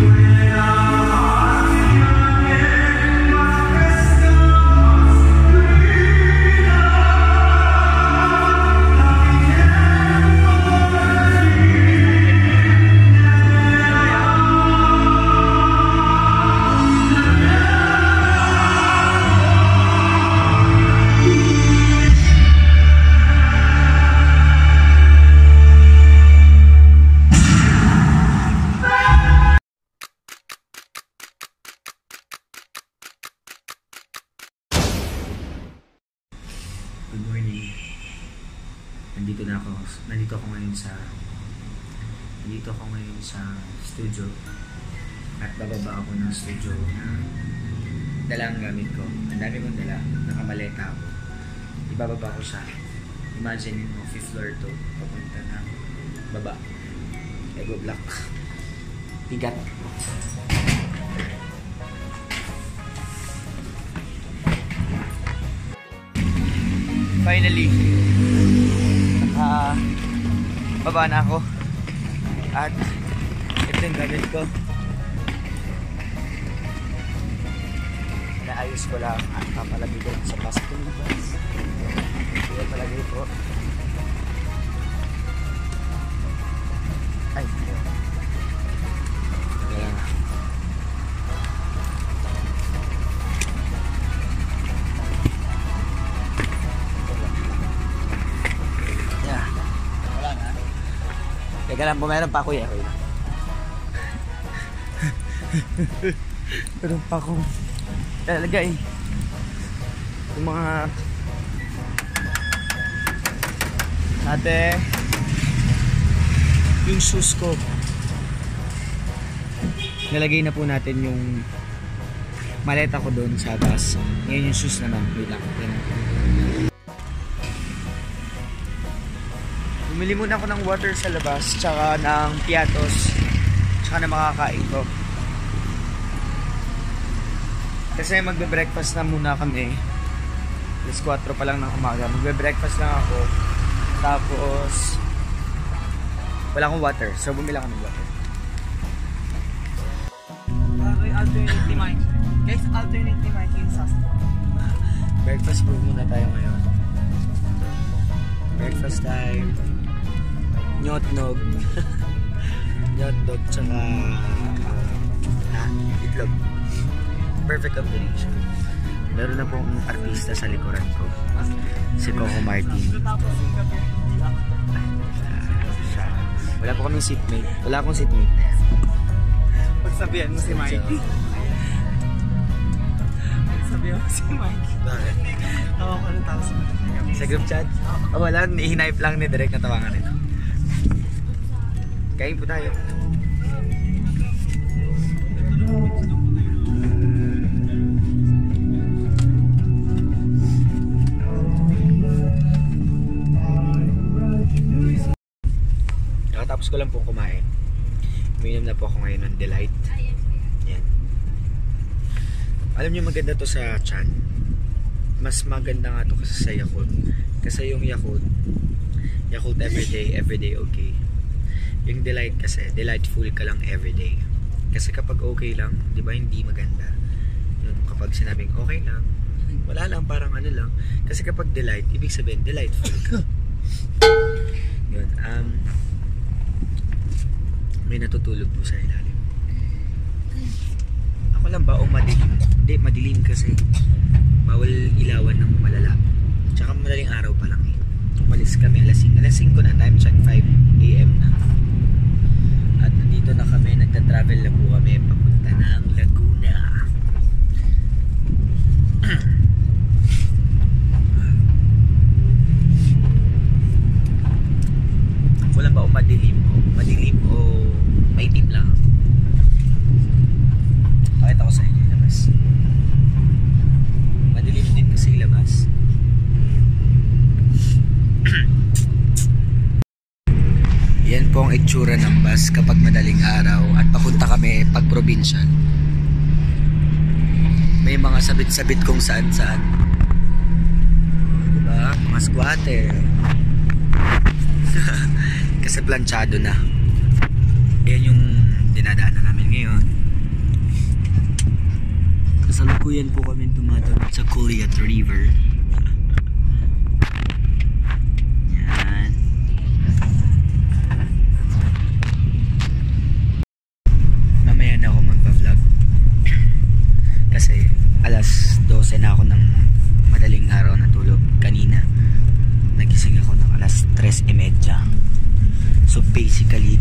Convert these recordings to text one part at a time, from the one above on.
Good morning. Nandito ako ngayon sa studio. At bababa ako ng studio na dala ang gamit ko. Ang dami kong dala. Nakamaleta ako. Ibababa ko siya. Imagine mo, 5th floor to. Papunta ng baba. Ego block. Tigat. Finally, baba na ako at ito yung gamit ko. Naayos ko lang at papalagay doon sa plastic ng bus. Ito palagay po. Ay, ayan. Teka lang po, meron pa ako eh. Meron pa ako lalagay yung mga yung shoes ko. Nalagay na po natin yung maleta ko doon sa bus. Ngayon yung shoes naman. Wait lang. Bumili muna ako ng water sa labas, tsaka ng piatos, tsaka na makakain ko. Kasi magbe-breakfast na muna kami. Alas 4 pa lang ng umaga. Magbe-breakfast lang ako. Tapos wala akong water, so bumili ako ng water. Alternately mic. Guys, alternately mic yung sauce. Breakfast po muna tayo ngayon. Breakfast time. Nyotnog. Nyotnog tsaka itlog. Perfect combination. Meron na pong artista sa likuran ko. Si Coco Martin. Wala po kaming seatmate. Wala akong seatmate. Pagsabihan mo si Mikey. Pagsabihan mo si Mikey. Bakit? Tawa ko ng tao sa group chat? Oh, wala. Hinihype lang ni Direk na tawangan nito. Kain po tayo. Nakatapos ko lang po kumain. Uminom na po ako ngayon ng Delight. Yan. Alam niyo maganda to sa tiyan. Mas maganda nga to kasi sa Yakult. Kasi yung Yakult everyday okay. Yung Delight kasi, delightful ka lang everyday. Kasi kapag okay lang, di ba hindi maganda. Yung kapag sinabing okay lang, wala lang, parang ano lang. Kasi kapag delight, ibig sabihin delightful ka. Yun, may natutulog po sa ilalim. Ako lang ba o madilim? Hindi, madilim kasi bawal ilawan ng malala. Tsaka madaling araw pa lang eh. Umalis kami alas 5 ko na, time check 5 AM na. At nandito na kami, nagta-travel na po kami papunta ng Laguna. Ako lang ba o madilim o maitim lang. Pakita ko sa inyo yung labas. Madilim din kasi yung labas. Yan po ang itsura ng bus kapag madaling araw at papunta kami pag probinsya. May mga sabit-sabit kung saan-saan. Diba? Mga squatter. Kasi planchado na. Yan yung dinadaanan namin ngayon. tuluyan po kami tumatawid sa Culiat River. Yan. Mamaya na ako magpa-vlog. Kasi alas 12 na ako ng madaling araw na tulog kanina. Nagising ako ng alas 3:30. So basically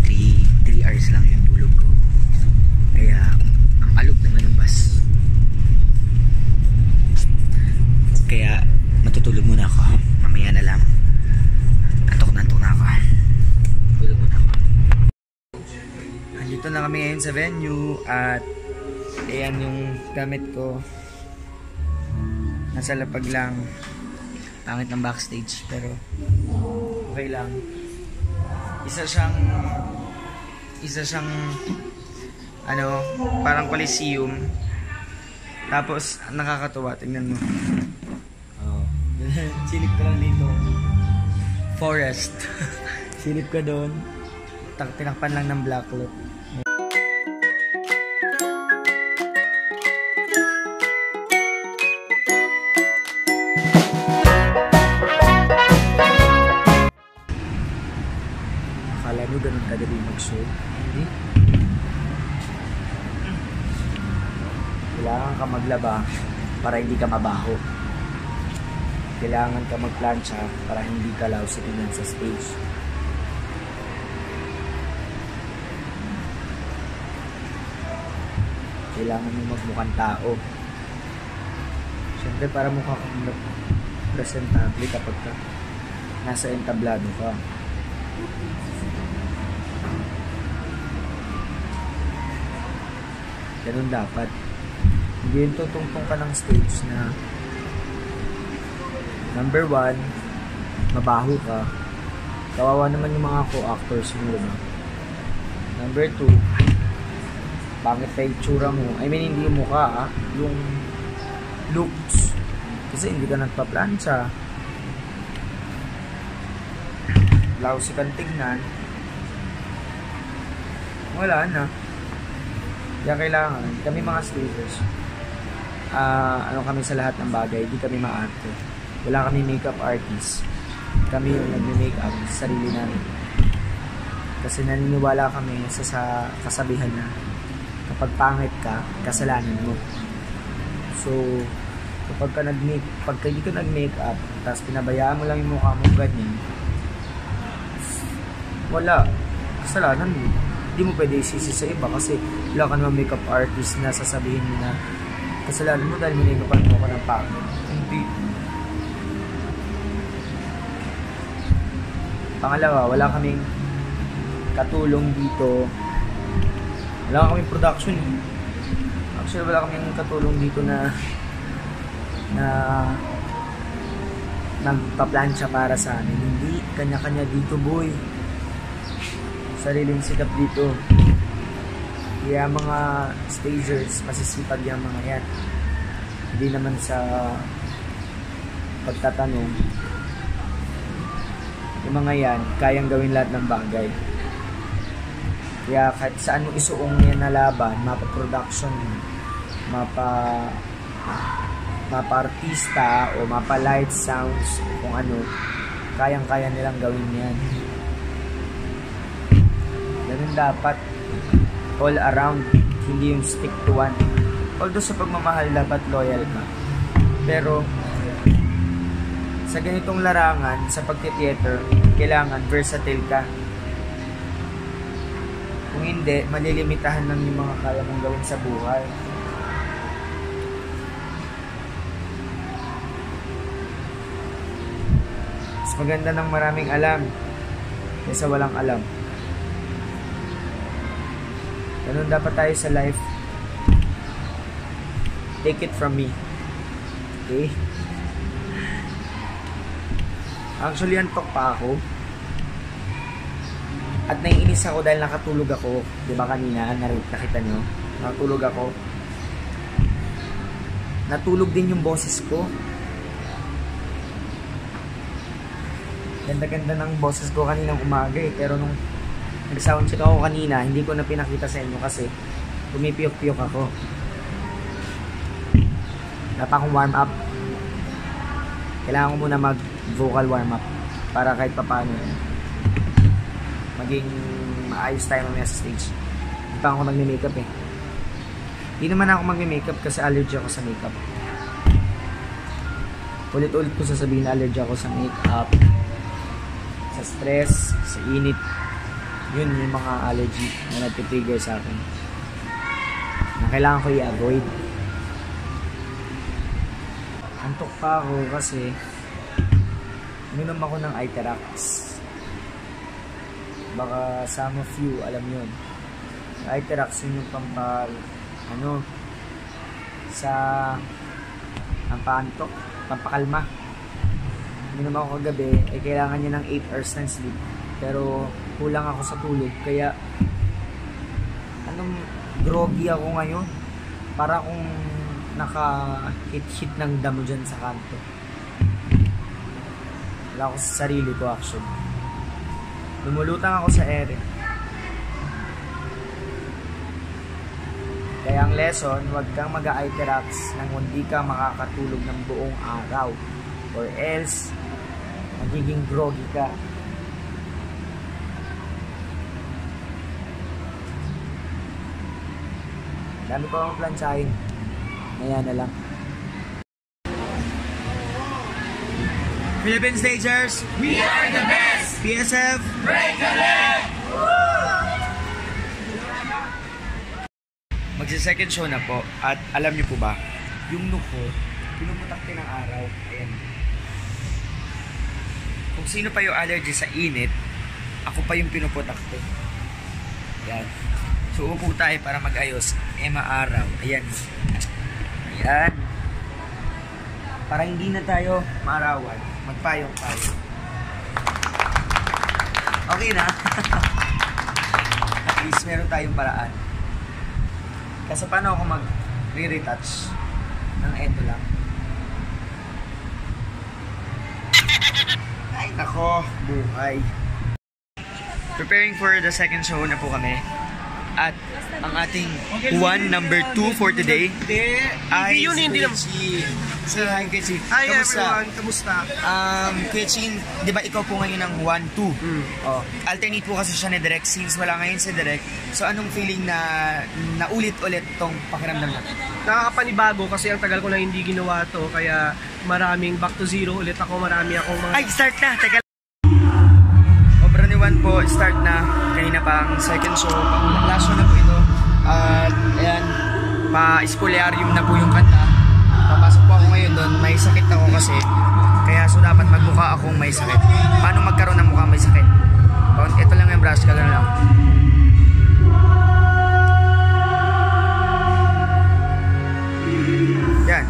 3 hours lang yung tulog ko. Kaya ang alog naman ng bus. Kaya matutulog muna ako. Mamaya na lang. Antok na ako. Tulog muna ako. Andito na kami ngayon sa venue at ayan yung gamit ko. Nasa lapag lang. Pangit ng backstage pero okay lang. Isa siyang ano, parang coliseum. Tapos nakakatuwa, tingnan mo. Oh. Silip ka lang dito. Forest. Silip ka doon. Tinakpan lang ng black look. Akala nyo ganun kadali mag-show? Hindi. Kailangan ka maglaba para hindi ka mabaho. Kailangan ka magplancha para hindi ka lousy tingnan sa stage. Kailangan mo magmukhang tao. Siyempre para mukha kang presentable kapag ka nasa entablado ka. Ganun dapat. Hindi yung tutungtong ka ng stage na number 1, mabaho ka. Kawawa naman yung mga co-actors mo, diba? Number 2, pangit pa yung tsura mo. I mean, hindi yung mukha, yung looks. Kasi hindi ka nagpa-plancha. Lousy kang tignan. Wala na. Kaya kailangan, kami mga stagers, ano kami sa lahat ng bagay, hindi kami maarte. Wala kami makeup artist. Kami yung nag-makeup sa sarili namin. Kasi naniniwala kami sa kasabihan na kapag pangit ka, kasalanan mo. So, pagka hindi ka nag-makeup, tapos pinabayaan mo lang yung mukha mo ganyan, wala. Kasalanan mo. Hindi mo pwede isisi sa iba kasi wala ka naman makeup artist na sasabihin mo na kasalanan mo dahil minagapan mo ka ng pangit. Hindi. Pangalawa, wala kaming katulong dito. Wala kaming production. Actually, wala kaming katulong dito na nagpa-plancha para sa amin. Hindi, kanya-kanya dito, boy. Sariling sikap dito. Kaya mga stagers, masisipag yung mga yan. Hindi naman sa pagtatanong. Yung mga yan, kayang gawin lahat ng bagay. Kaya kahit saan mo isuong yan na laban, mapa-production, mapa-artista, o mapa-light sounds, kung ano, kayang-kaya nilang gawin yan. Ganun dapat all around, hindi yung stick to one. Although sa pagmamahal dapat loyal ka, pero sa ganitong larangan, sa pagti-theater, kailangan versatile ka. Kung hindi, malilimitahan lang yung mga kaya mong gawin sa buhay. Mas maganda ng maraming alam kaysa walang alam. Ganun dapat tayo sa life. Take it from me. Okay? Actually, antok pa ako. At naiinis ako dahil nakatulog ako. Diba kanina, nakita nyo? Nakatulog ako. Natulog din yung boses ko. Ganda-ganda ng boses ko kaninang umaga eh. Pero nung nag-soundcheck ako kanina, hindi ko na pinakita sa inyo kasi pumipiyok-piyok ako. Wala pa akong warm up. Kailangan ko muna mag vocal warm up para kahit papaano maging maayos tayo mamaya sa stage. Hindi pa ako magme-makeup eh. Hindi naman ako magme-makeup kasi allergy ako sa makeup. Ulit-ulit ko sasabihin na allergy ako sa makeup, sa stress, sa init. Yun yung mga allergy na nagtitrigger sa akin na kailangan ko i-avoid. Antok pa ako kasi uminom ako ng Iterax. Baka some of you alam yun. Iterax yun yung sa pampaantok, pampakalma. Uminom ako kagabi, kailangan niya ng 8 hours ng sleep. Pero kulang ako sa tulog, kaya groggy ako ngayon. Para akong naka-hit ng damo dyan sa kanto. Wala ako sa sarili ko actually. Lumulutang ako sa ere. Kaya ang lesson, huwag kang mag-Iterax nang hindi ka makakatulog ng buong araw. Or else, magiging groggy ka. Dami pa akong plansahin. Ayan na lang. Philippine Stagers, We are the best! PSF, Break the leg! magsa-second show na po. At alam niyo po ba, yung look ko, pinuputakte ng araw. Ayan. Kung sino pa yung allergy sa init, ako pa yung pinuputakte. Ayan. So upo tayo para mag-ayos. Araw. Ayan. Ayan. Para hindi na tayo maarawan, magpayong tayo. Okay na. At least meron tayong paraan. Kasi paano ako mag-re-retouch ng eto lang. Ay nako, buhay. Preparing for the second show na po kami. At ang ating number 2 for today ay hindi naman. Say hi, Kuya. Hi everyone, kamusta? Kuya, di ba ikaw po ngayon ang 1-2? Oh, alternate po kasi siya ni Direk since wala ngayon si Direk. So anong feeling na naulit-ulit tong pakiramdam natin? Nakakapanibago kasi ang tagal ko na hindi ginawa to, kaya maraming back to zero ulit ako, marami akong mga... Ay, start na! Teka lang. Obra ni Juan po, start na. Kanina pa ang second show. Last show na po ito. At ayan, pa-spoilerium na po yung kanta. Papasok po ako ngayon doon. May sakit ako kasi. Kaya so dapat magmukha akong may sakit. Paano magkaroon ng mukha may sakit? Ito lang yung brush, kagano lang. Yan.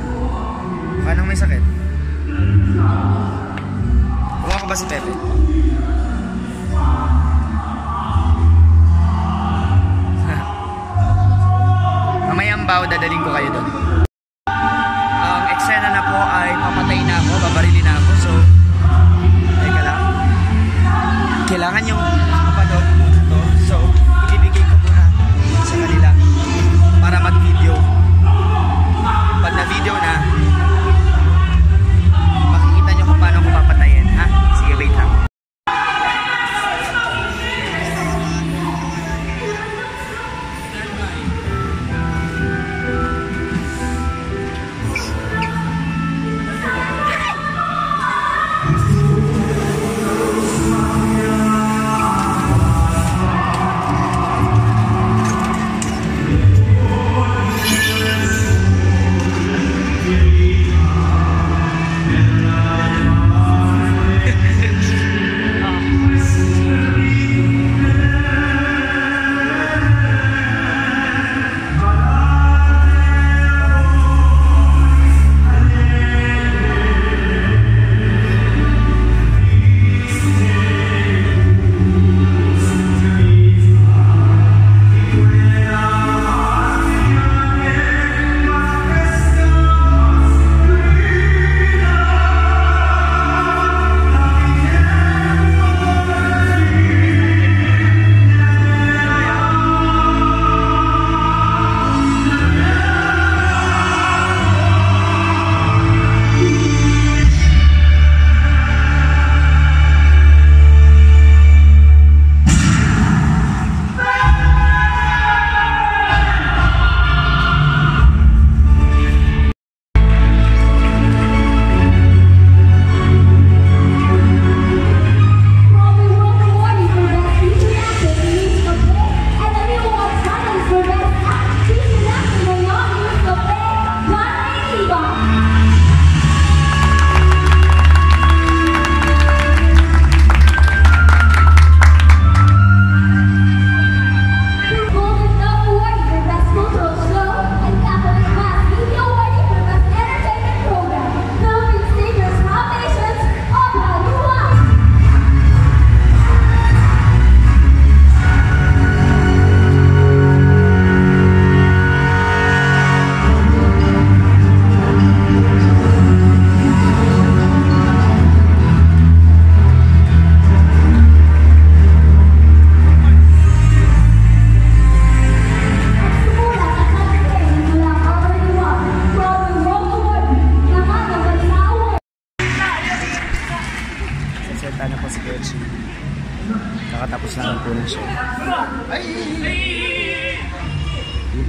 Mukha nang may sakit. Mukha ko ba si Pepe? Mamayang baw, dadaling ko kayo doon. Ang eksena na po ay papatay na ako, babarilin na ako. So, teka lang. Kailangan yung kapanood mo ito. So, ibibigay ko muna sa kanila para mag-video. Pag na-video na, makikita nyo kung paano ko papatayin. Ha? Sige, wait lang.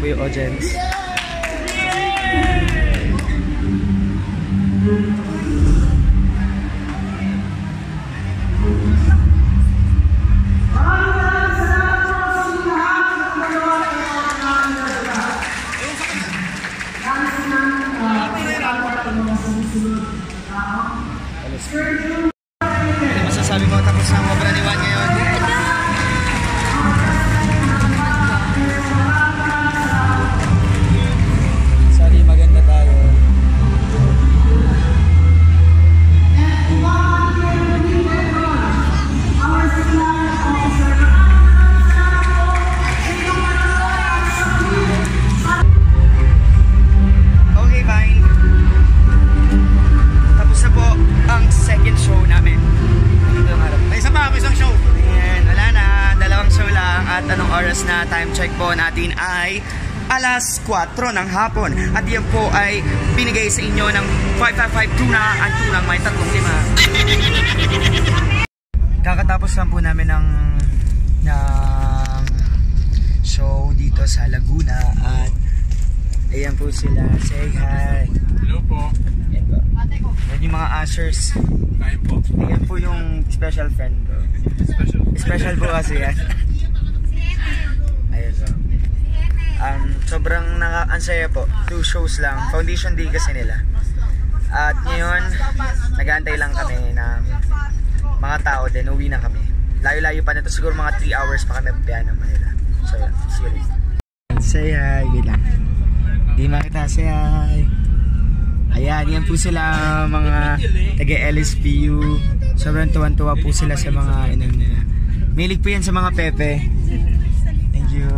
po yung audience. Masasabi mo tapos na mo braniwan ngayon? Sorry, maganda tayo. Okay, fine. Tapos na po ang second show namin. May isang show. Ayan, wala na. Dalawang show lang. At anong oras na? Time check po natin ay alas 4 ng hapon. At yan po ay binigay sa inyo ng 555 tuna. Ang tunang may 3 Kakatapos lang po namin ng show dito sa Laguna. At ayan po sila. Say hi. Hello po. Ayan po. Yan yung mga ushers. Ayan po yung special friend ko. Special po kasi yan. Ayun po. Sobrang ansaya po. 2 shows lang. Foundation day kasi nila. At ngayon, nag-aantay lang kami ng mga tao din. Uwi na kami. Layo-layo pa nito. Siguro mga 3 hours pa kami biyahe ng Manila. So yan. Serious. Say hi. Wait lang. Di makita. Say hi. Ayan, yan po sila mga taga-LSPU. Sobrang tuwan-tuwa po sila sa mga nila. Milig po yan sa mga pepe. Thank you.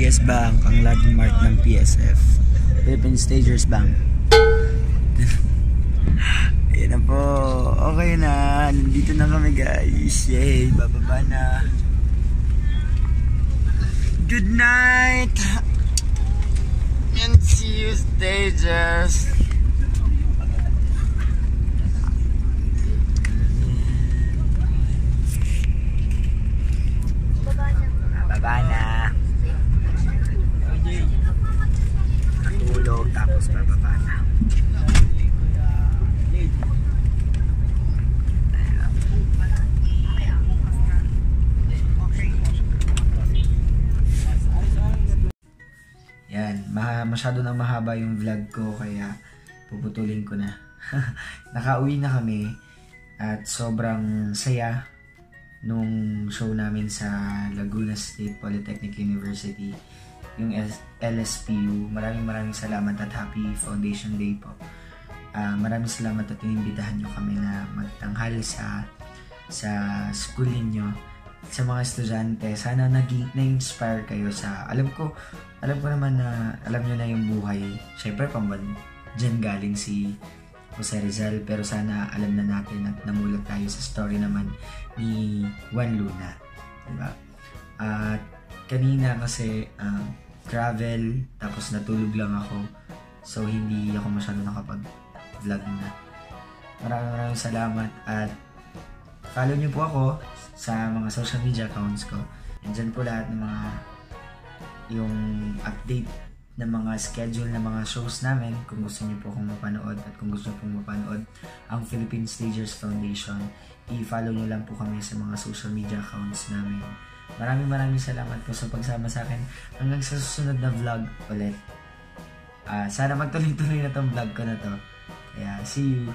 PS Bank, ang landmark ng PSF, Philippine Stagers Bank. Ayan na po. Okay na. Nandito na kami guys. Yay, bababa na. Good night and see you stagers. Baba na. Tulog tapos bababa na. Yan, masyado nang mahaba yung vlog ko kaya puputulin ko na. Nakauwi na kami at sobrang saya nung show namin sa Laguna State Polytechnic University, yung LSPU. Maraming salamat at happy Foundation Day po. Maraming salamat at inimbitahan nyo kami na magtanghal sa school ninyo. Sa mga estudyante, sana na-inspire kayo sa, alam ko naman na alam nyo na yung buhay. Syempre, dyan galing si Jose Rizal, pero sana alam na natin at namulat tayo sa story naman ni Juan Luna, diba? At kanina kasi travel, tapos natulog lang ako, so hindi ako masyado nakapag-vlog na. Maraming salamat at follow nyo po ako sa mga social media accounts ko. Andyan po lahat ng mga yung update ng mga schedule ng mga shows namin kung gusto niyo po akong mapanood, at kung gusto niyo pong mapanood ang Philippine Stagers Foundation, i-follow niyo lang po kami sa mga social media accounts namin. Maraming salamat po sa pagsama sa akin hanggang sa susunod na vlog ulit. Sana magtuloy-tuloy na tong vlog ko na to. Kaya see you.